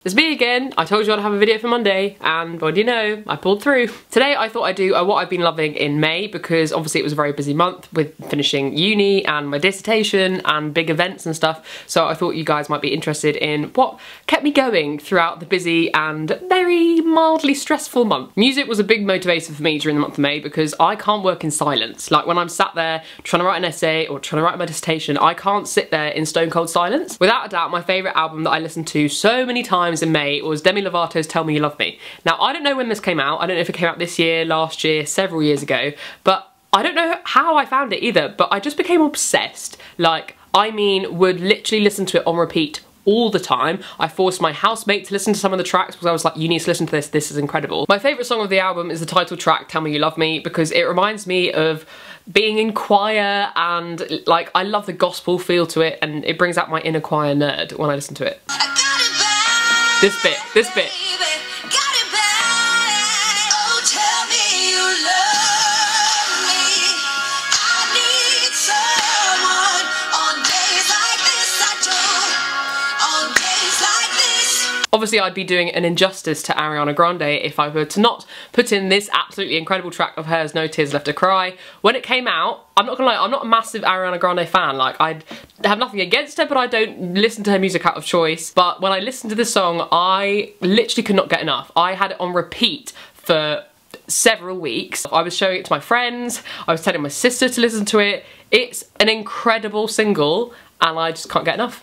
It's me again. I told you I'd have a video for Monday, and what do you know, I pulled through. Today I thought I'd do what I've been loving in May, because obviously it was a very busy month with finishing uni and my dissertation and big events and stuff, so I thought you guys might be interested in what kept me going throughout the busy and very mildly stressful month. Music was a big motivator for me during the month of May because I can't work in silence. Like when I'm sat there trying to write an essay or trying to write my dissertation, I can't sit there in stone cold silence. Without a doubt, my favourite album that I listened to so many times in May was Demi Lovato's Tell Me You Love Me. Now, I don't know when this came out. I don't know if it came out this year, last year, several years ago, but I don't know how I found it either, but I just became obsessed. Like, I mean, would literally listen to it on repeat all the time. I forced my housemate to listen to some of the tracks because I was like, you need to listen to this, this is incredible. My favourite song of the album is the title track, Tell Me You Love Me, because it reminds me of being in choir, and like, I love the gospel feel to it, and it brings out my inner choir nerd when I listen to it. This bit. Obviously, I'd be doing an injustice to Ariana Grande if I were to not put in this absolutely incredible track of hers, No Tears Left to Cry. When it came out, I'm not gonna lie, I'm not a massive Ariana Grande fan. Like, I have nothing against her, but I don't listen to her music out of choice. But when I listened to this song, I literally could not get enough. I had it on repeat for several weeks. I was showing it to my friends, I was telling my sister to listen to it. It's an incredible single, and I just can't get enough.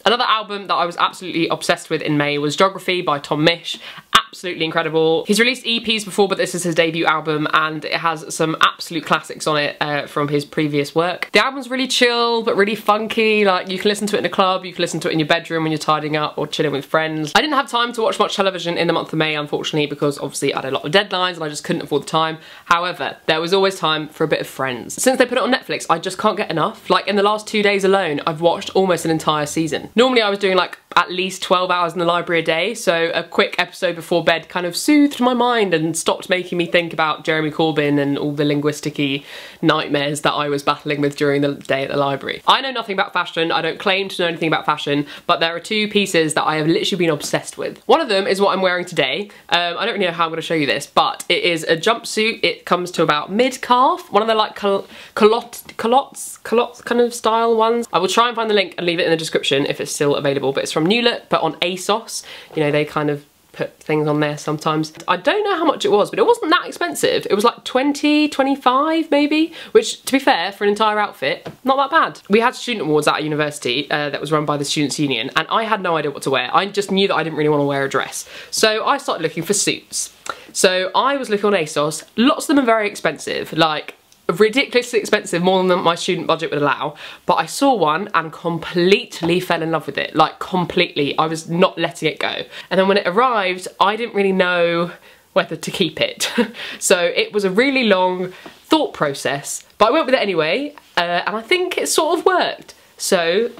Another album that I was absolutely obsessed with in May was Geography by Tom Misch. Absolutely incredible. He's released EPs before, but this is his debut album, and it has some absolute classics on it from his previous work. The album's really chill, but really funky. Like, you can listen to it in a club, you can listen to it in your bedroom when you're tidying up or chilling with friends. I didn't have time to watch much television in the month of May, unfortunately, because obviously I had a lot of deadlines and I just couldn't afford the time. However, there was always time for a bit of Friends. Since they put it on Netflix, I just can't get enough. Like, in the last 2 days alone, I've watched almost an entire season. Normally I was doing like at least 12 hours in the library a day, so a quick episode before bed kind of soothed my mind and stopped making me think about Jeremy Corbyn and all the linguistic-y nightmares that I was battling with during the day at the library. I know nothing about fashion, I don't claim to know anything about fashion, but there are two pieces that I have literally been obsessed with. One of them is what I'm wearing today. I don't really know how I'm going to show you this, but it is a jumpsuit. It comes to about mid-calf, one of the like culottes kind of style ones. I will try and find the link and leave it in the description if it's still available, but it's from New Look, but on ASOS. You know, they kind of put things on there sometimes. I don't know how much it was, but it wasn't that expensive. It was like 20, 25 maybe, which, to be fair, for an entire outfit, not that bad. We had student awards at a university that was run by the Students' Union, and I had no idea what to wear. I just knew that I didn't really want to wear a dress. So I started looking for suits. So I was looking on ASOS. Lots of them are very expensive, like ridiculously expensive, more than my student budget would allow, but I saw one and completely fell in love with it. Like, completely. I was not letting it go. And then when it arrived, I didn't really know whether to keep it. So it was a really long thought process, but I went with it anyway, and I think it sort of worked. So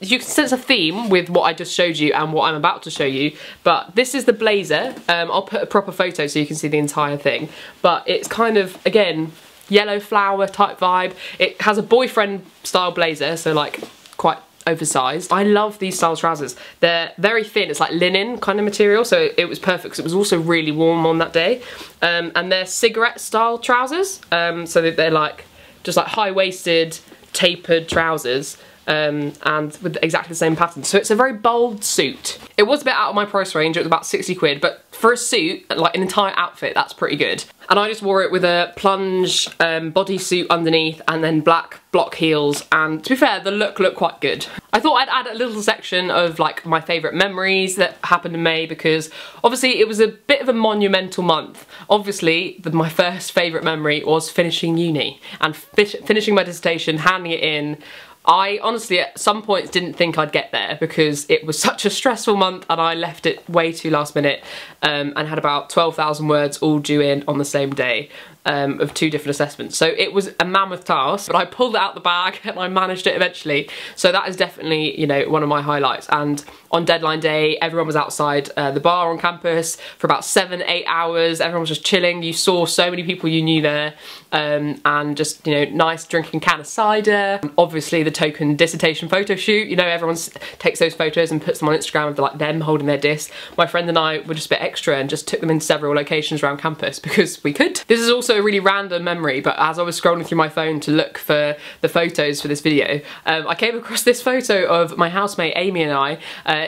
you can sense a theme with what I just showed you and what I'm about to show you, but this is the blazer. I'll put a proper photo so you can see the entire thing, but it's kind of, again, yellow flower type vibe. It has a boyfriend style blazer, so like quite oversized. I love these style trousers. They're very thin, it's like linen kind of material, so it was perfect because it was also really warm on that day. And they're cigarette style trousers, so they're like just like high-waisted tapered trousers. And with exactly the same pattern. So it's a very bold suit. It was a bit out of my price range, it was about 60 quid, but for a suit, like an entire outfit, that's pretty good. And I just wore it with a plunge bodysuit underneath and then black block heels, and to be fair, the look looked quite good. I thought I'd add a little section of like my favourite memories that happened in May, because obviously it was a bit of a monumental month. Obviously, my first favourite memory was finishing uni and finishing my dissertation, handing it in. I honestly at some points didn't think I'd get there because it was such a stressful month and I left it way too last minute and had about 12,000 words all due in on the same day. of 2 different assessments. So it was a mammoth task, but I pulled it out the bag and I managed it eventually. So that is definitely, you know, one of my highlights. And on deadline day, everyone was outside the bar on campus for about 7-8 hours. Everyone was just chilling. You saw so many people you knew there, and just, you know, nice drinking can of cider. Obviously the token dissertation photo shoot, you know, everyone takes those photos and puts them on Instagram of like them holding their dis. My friend and I were just a bit extra and just took them in several locations around campus because we could. This is also a really random memory, but as I was scrolling through my phone to look for the photos for this video, I came across this photo of my housemate Amy and I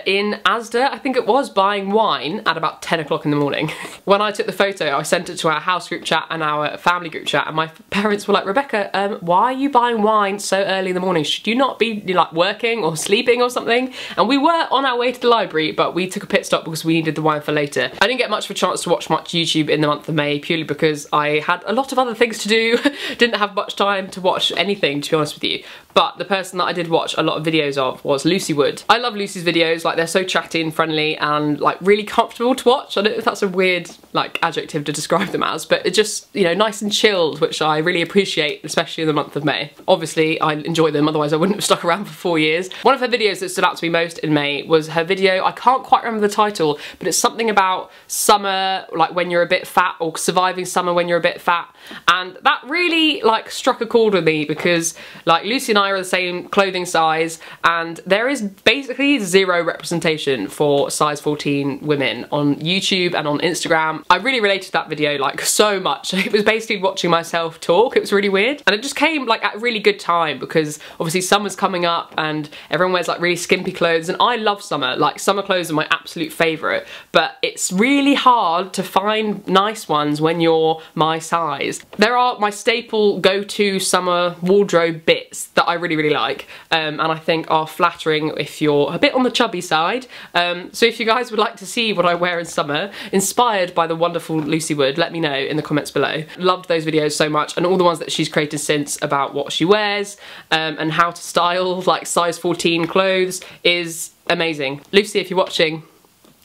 in Asda, I think it was, buying wine at about 10 o'clock in the morning. When I took the photo, I sent it to our house group chat and our family group chat, and my parents were like, Rebecca, why are you buying wine so early in the morning? Should you not be like working or sleeping or something? And we were on our way to the library, but we took a pit stop because we needed the wine for later. I didn't get much of a chance to watch much YouTube in the month of May, purely because I had a lot of other things to do. Didn't have much time to watch anything, to be honest with you. But the person that I did watch a lot of videos of was Lucy Wood. I love Lucy's videos, like they're so chatty and friendly and like really comfortable to watch. I don't know if that's a weird like adjective to describe them as, but it's just, you know, nice and chilled, which I really appreciate, especially in the month of May. Obviously I enjoy them, otherwise I wouldn't have stuck around for 4 years. One of her videos that stood out to me most in May was her video, I can't quite remember the title, but it's something about summer, like when you're a bit fat, or surviving summer when you're a bit fat. And that really like struck a chord with me because like Lucy and I are the same clothing size, and there is basically zero representation for size 14 women on YouTube and on Instagram. I really related to that video like so much. It was basically watching myself talk. It was really weird, and it just came like at a really good time because obviously summer's coming up and everyone wears like really skimpy clothes, and I love summer. Like summer clothes are my absolute favourite, but it's really hard to find nice ones when you're my size. There are my staple go-to summer wardrobe bits that I really like, and I think are flattering if you're a bit on the chubby side. So if you guys would like to see what I wear in summer, inspired by the wonderful Lucy Wood, let me know in the comments below. Loved those videos so much, and all the ones that she's created since about what she wears and how to style like size 14 clothes is amazing. Lucy, if you're watching,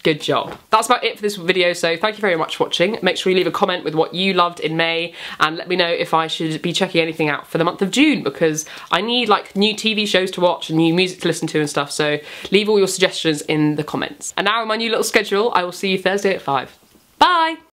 good job. That's about it for this video, so thank you very much for watching. Make sure you leave a comment with what you loved in May, and let me know if I should be checking anything out for the month of June, because I need like new TV shows to watch and new music to listen to and stuff, so leave all your suggestions in the comments. And now in my new little schedule, I will see you Thursday at 5. Bye!